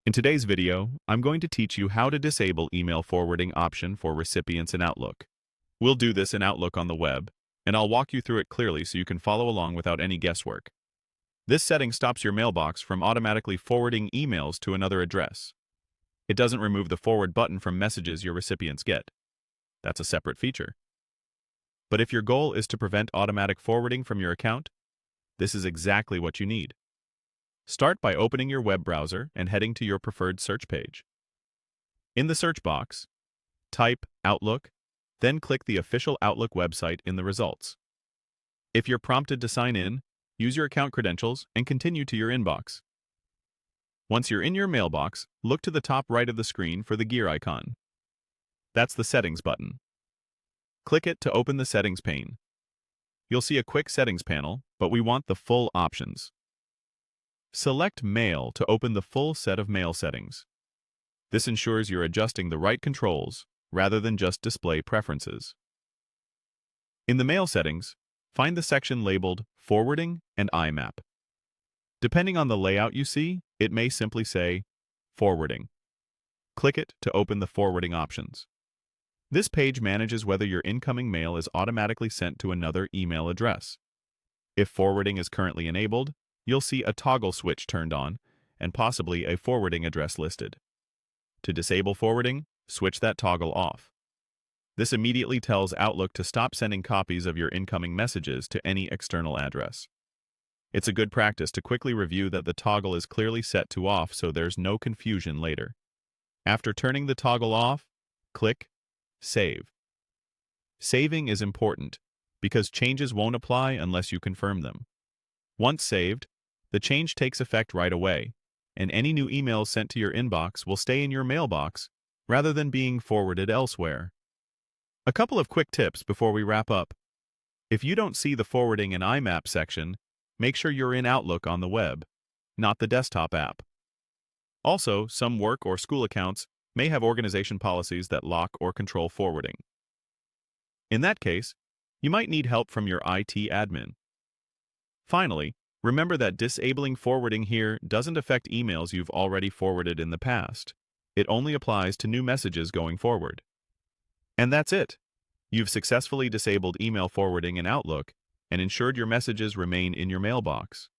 In today's video, I'm going to teach you how to disable email forwarding option for recipients in Outlook. We'll do this in Outlook on the web, and I'll walk you through it clearly so you can follow along without any guesswork. This setting stops your mailbox from automatically forwarding emails to another address. It doesn't remove the forward button from messages your recipients get. That's a separate feature. But if your goal is to prevent automatic forwarding from your account, this is exactly what you need. Start by opening your web browser and heading to your preferred search page. In the search box, type Outlook, then click the official Outlook website in the results. If you're prompted to sign in, use your account credentials and continue to your inbox. Once you're in your mailbox, look to the top right of the screen for the gear icon. That's the Settings button. Click it to open the Settings pane. You'll see a quick settings panel, but we want the full options. Select Mail to open the full set of mail settings. This ensures you're adjusting the right controls rather than just display preferences. In the mail settings, find the section labeled Forwarding and IMAP. Depending on the layout you see, it may simply say Forwarding. Click it to open the forwarding options. This page manages whether your incoming mail is automatically sent to another email address. If forwarding is currently enabled, you'll see a toggle switch turned on and possibly a forwarding address listed. To disable forwarding, switch that toggle off. This immediately tells Outlook to stop sending copies of your incoming messages to any external address. It's a good practice to quickly review that the toggle is clearly set to off so there's no confusion later. After turning the toggle off, click Save. Saving is important because changes won't apply unless you confirm them. Once saved, the change takes effect right away, and any new emails sent to your inbox will stay in your mailbox rather than being forwarded elsewhere. A couple of quick tips before we wrap up. If you don't see the Forwarding and IMAP section, make sure you're in Outlook on the web, not the desktop app. Also, some work or school accounts may have organization policies that lock or control forwarding. In that case, you might need help from your IT admin. Finally, remember that disabling forwarding here doesn't affect emails you've already forwarded in the past. It only applies to new messages going forward. And that's it. You've successfully disabled email forwarding in Outlook and ensured your messages remain in your mailbox.